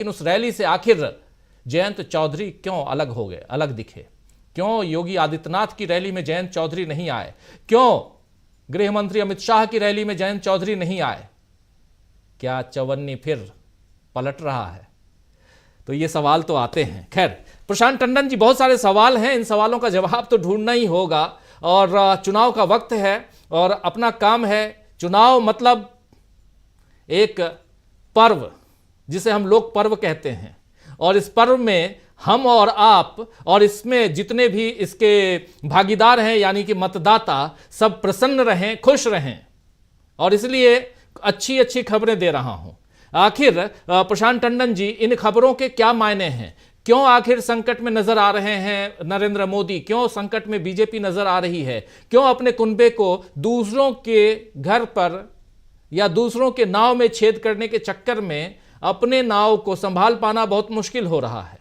लेकिन उस रैली से आखिर जयंत चौधरी क्यों अलग हो गए, अलग दिखे? क्यों योगी आदित्यनाथ की रैली में जयंत चौधरी नहीं आए? क्यों गृह मंत्री अमित शाह की रैली में जयंत चौधरी नहीं आए? क्या चवन्नी फिर पलट रहा है? तो ये सवाल तो आते हैं। खैर, प्रशांत टंडन जी, बहुत सारे सवाल हैं, इन सवालों का जवाब तो ढूंढना ही होगा। और चुनाव का वक्त है और अपना काम है। चुनाव मतलब एक पर्व जिसे हम लोग पर्व कहते हैं, और इस पर्व में हम और आप और इसमें जितने भी इसके भागीदार हैं यानी कि मतदाता, सब प्रसन्न रहें, खुश रहें, और इसलिए अच्छी अच्छी खबरें दे रहा हूं। आखिर प्रशांत टंडन जी, इन खबरों के क्या मायने हैं? क्यों आखिर संकट में नजर आ रहे हैं नरेंद्र मोदी? क्यों संकट में बीजेपी नजर आ रही है? क्यों अपने कुनबे को दूसरों के घर पर या दूसरों के नाव में छेद करने के चक्कर में अपने नाव को संभाल पाना बहुत मुश्किल हो रहा है?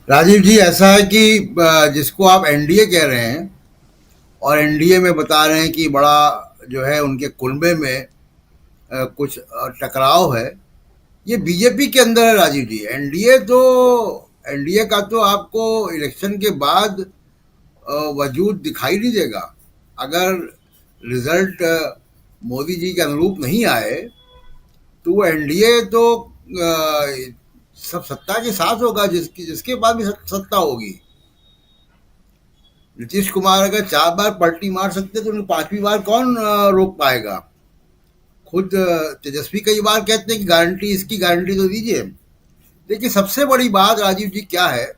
राजीव जी, ऐसा है कि जिसको आप एनडीए कह रहे हैं और एनडीए में बता रहे हैं कि बड़ा जो है उनके कुनबे में कुछ टकराव है, ये बीजेपी के अंदर है राजीव जी। एनडीए का तो आपको इलेक्शन के बाद वजूद दिखाई नहीं देगा। अगर रिजल्ट मोदी जी के अनुरूप नहीं आए तो एनडीए तो सब सत्ता के साथ होगा, जिसके बाद भी सत्ता होगी। नीतीश कुमार अगर 4 बार पलटी मार सकते तो उन्हें 5वीं बार कौन रोक पाएगा? खुद तेजस्वी कई बार कहते हैं कि गारंटी, इसकी गारंटी तो दीजिए। देखिए, सबसे बड़ी बात राजीव जी क्या है,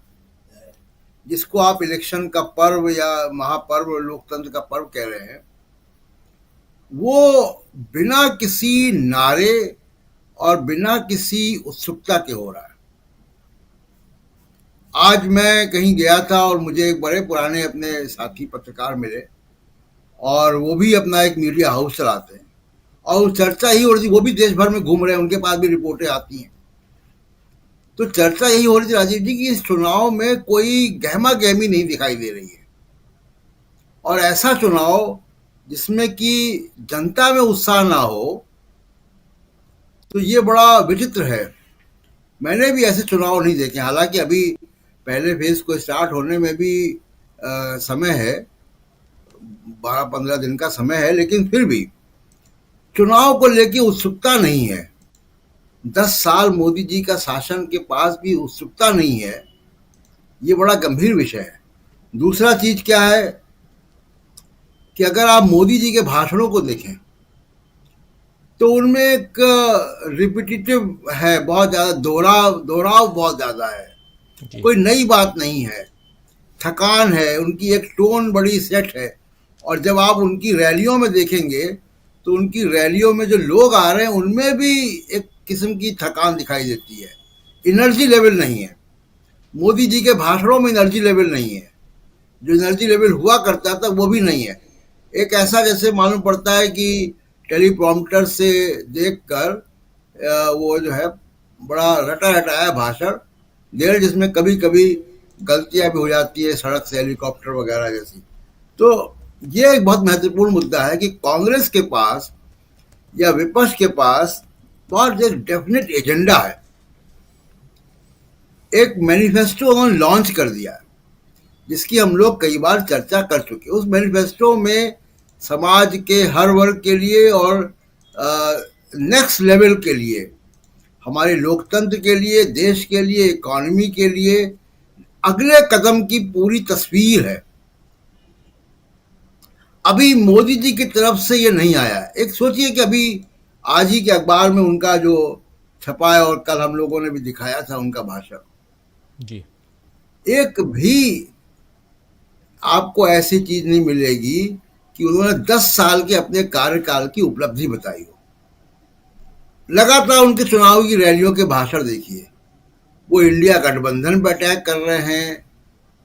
जिसको आप इलेक्शन का पर्व या महापर्व, लोकतंत्र का पर्व कह रहे हैं, वो बिना किसी नारे और बिना किसी उत्सुकता के हो रहा है। आज मैं कहीं गया था और मुझे एक बड़े पुराने अपने साथी पत्रकार मिले, और वो भी अपना एक मीडिया हाउस चलाते हैं, और चर्चा ही हो रही थी, वो भी देश भर में घूम रहे हैं, उनके पास भी रिपोर्टें आती हैं। तो चर्चा यही हो रही थी राजीव जी कि इस चुनाव में कोई गहमा गहमी नहीं दिखाई दे रही है, और ऐसा चुनाव जिसमें कि जनता में उत्साह ना हो, तो ये बड़ा विचित्र है। मैंने भी ऐसे चुनाव नहीं देखे। हालांकि अभी पहले फेज को स्टार्ट होने में भी समय है, 12-15 दिन का समय है, लेकिन फिर भी चुनाव को लेकर उत्सुकता नहीं है। 10 साल मोदी जी का शासन के पास भी उत्सुकता नहीं है, ये बड़ा गंभीर विषय है। दूसरा चीज क्या है कि अगर आप मोदी जी के भाषणों को देखें तो उनमें एक रिपीटिटिव है, बहुत ज्यादा दोहराव बहुत ज्यादा है, कोई नई बात नहीं है, थकान है, उनकी एक टोन बड़ी सेट है। और जब आप उनकी रैलियों में देखेंगे तो उनकी रैलियों में जो लोग आ रहे हैं उनमें भी एक किस्म की थकान दिखाई देती है, एनर्जी लेवल नहीं है। मोदी जी के भाषणों में एनर्जी लेवल नहीं है, जो एनर्जी लेवल हुआ करता था वो भी नहीं है। एक ऐसा जैसे मालूम पड़ता है कि टेलीप्रॉम्प्टर से देखकर वो जो है बड़ा रटा रटाया भाषण दे रहे, जिसमें कभी कभी गलतियां भी हो जाती है, सड़क से हेलीकॉप्टर वगैरह जैसी। तो ये एक बहुत महत्वपूर्ण मुद्दा है कि कांग्रेस के पास या विपक्ष के पास बहुत एक डेफिनेट एजेंडा है, एक मैनिफेस्टो उन्होंने लॉन्च कर दिया है, जिसकी हम लोग कई बार चर्चा कर चुके। उस मैनिफेस्टो में समाज के हर वर्ग के लिए और नेक्स्ट लेवल के लिए, हमारे लोकतंत्र के लिए, देश के लिए, इकोनॉमी के लिए अगले कदम की पूरी तस्वीर है। अभी मोदी जी की तरफ से ये नहीं आया। एक सोचिए कि अभी आज ही के अखबार में उनका जो छपा है, और कल हम लोगों ने भी दिखाया था उनका भाषण जी, एक भी आपको ऐसी चीज नहीं मिलेगी कि उन्होंने 10 साल के अपने कार्यकाल की उपलब्धि बताई हो। लगातार उनके चुनाव की रैलियों के भाषण देखिए, वो इंडिया गठबंधन पर अटैक कर रहे हैं,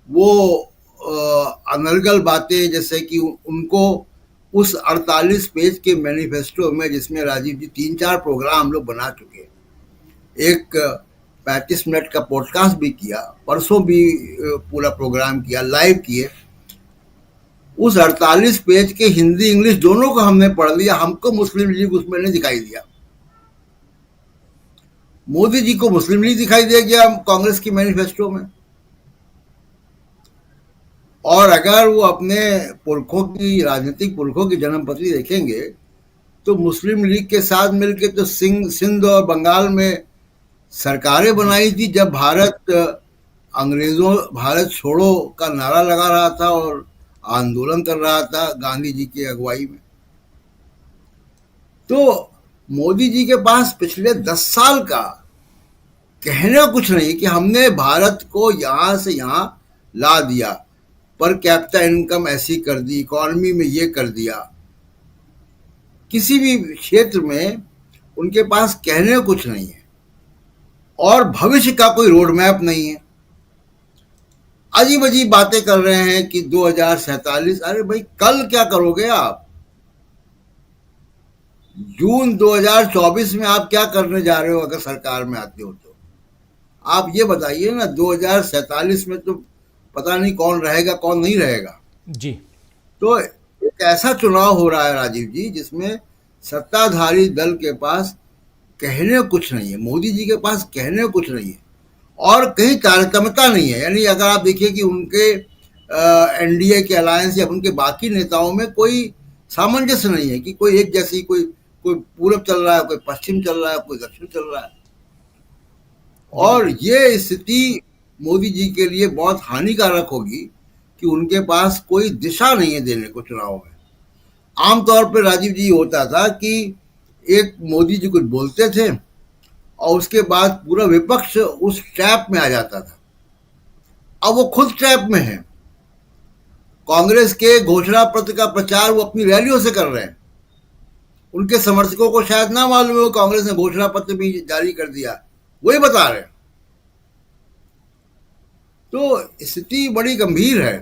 वो अनर्गल बातें, जैसे कि उनको उस 48 पेज के मैनिफेस्टो में, जिसमें राजीव जी 3-4 प्रोग्राम हम लोग बना चुके, एक 35 मिनट का पॉडकास्ट भी किया, परसों भी पूरा प्रोग्राम किया, लाइव किए, उस 48 पेज के हिंदी इंग्लिश दोनों को हमने पढ़ लिया, हमको मुस्लिम लीग उसमें नहीं दिखाई दिया। मोदी जी को मुस्लिम लीग दिखाई दे गया कांग्रेस की मैनिफेस्टो में। और अगर वो अपने पुरखों की, राजनीतिक पुरखों की जन्मपत्री देखेंगे तो मुस्लिम लीग के साथ मिलकर तो सिंध और बंगाल में सरकारें बनाई थी जब भारत छोड़ो का नारा लगा रहा था और आंदोलन कर रहा था गांधी जी की अगुवाई में। तो मोदी जी के पास पिछले 10 साल का कहने कुछ नहीं कि हमने भारत को यहां से यहां ला दिया, पर कैपिटा इनकम ऐसी कर दी, इकोनॉमी में ये कर दिया। किसी भी क्षेत्र में उनके पास कहने कुछ नहीं है और भविष्य का कोई रोड मैप नहीं है। अजीब अजीब बातें कर रहे हैं कि 2047। अरे भाई, कल क्या करोगे आप? जून 2024 में आप क्या करने जा रहे हो अगर सरकार में आते हो तो? आप ये बताइए ना, 2047 में तो पता नहीं कौन रहेगा कौन नहीं रहेगा। जी। तो एक ऐसा चुनाव हो रहा है राजीव जी जिसमें सत्ताधारी दल के पास कहने कुछ नहीं है, मोदी जी के पास कहने कुछ नहीं है और कहीं तारतम्यता नहीं है। यानी अगर आप देखिए कि उनके एनडीए के अलायंस या उनके बाकी नेताओं में कोई सामंजस्य नहीं है कि कोई एक जैसी, कोई पूरब चल रहा है, कोई पश्चिम चल रहा है, कोई दक्षिण चल रहा है। और ये स्थिति मोदी जी के लिए बहुत हानिकारक होगी कि उनके पास कोई दिशा नहीं है देने को चुनाव में। आमतौर पर राजीव जी होता था कि एक मोदी जी कुछ बोलते थे और उसके बाद पूरा विपक्ष उस ट्रैप में आ जाता था। अब वो खुद ट्रैप में है। कांग्रेस के घोषणा पत्र का प्रचार वो अपनी रैलियों से कर रहे हैं। उनके समर्थकों को शायद ना मालूम हो कांग्रेस ने घोषणा पत्र भी जारी कर दिया, वही बता रहे हैं। तो स्थिति बड़ी गंभीर है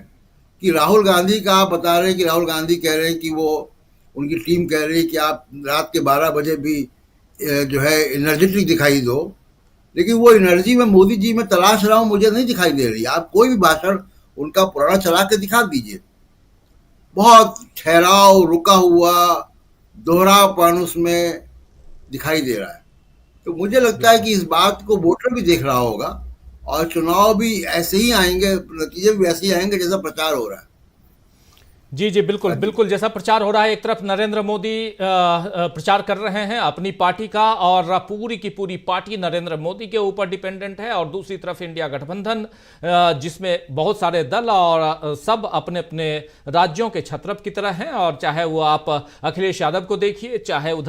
कि राहुल गांधी का आप बता रहे हैं कि राहुल गांधी कह रहे हैं कि वो, उनकी टीम कह रही है कि आप रात के 12 बजे भी जो है एनर्जेटिक दिखाई दो, लेकिन वो एनर्जी में मोदी जी में तलाश रहा हूं, मुझे नहीं दिखाई दे रही। आप कोई भी भाषण उनका पुराना चला के दिखा दीजिए, बहुत ठहराव, रुका हुआ, दोहरापन उसमें दिखाई दे रहा है। तो मुझे लगता है कि इस बात को वोटर भी देख रहा होगा और चुनाव भी ऐसे ही आएंगे, नतीजे भी वैसे ही आएंगे जैसा प्रचार हो रहा है। जी जी, बिल्कुल बिल्कुल, जैसा प्रचार हो रहा है। एक तरफ नरेंद्र मोदी प्रचार कर रहे हैं अपनी पार्टी का और पूरी की पूरी पार्टी नरेंद्र मोदी के ऊपर डिपेंडेंट है, और दूसरी तरफ इंडिया गठबंधन जिसमें बहुत सारे दल और सब अपने अपने राज्यों के छत्रप की तरह हैं। और चाहे वो आप अखिलेश यादव को देखिए, चाहे उधर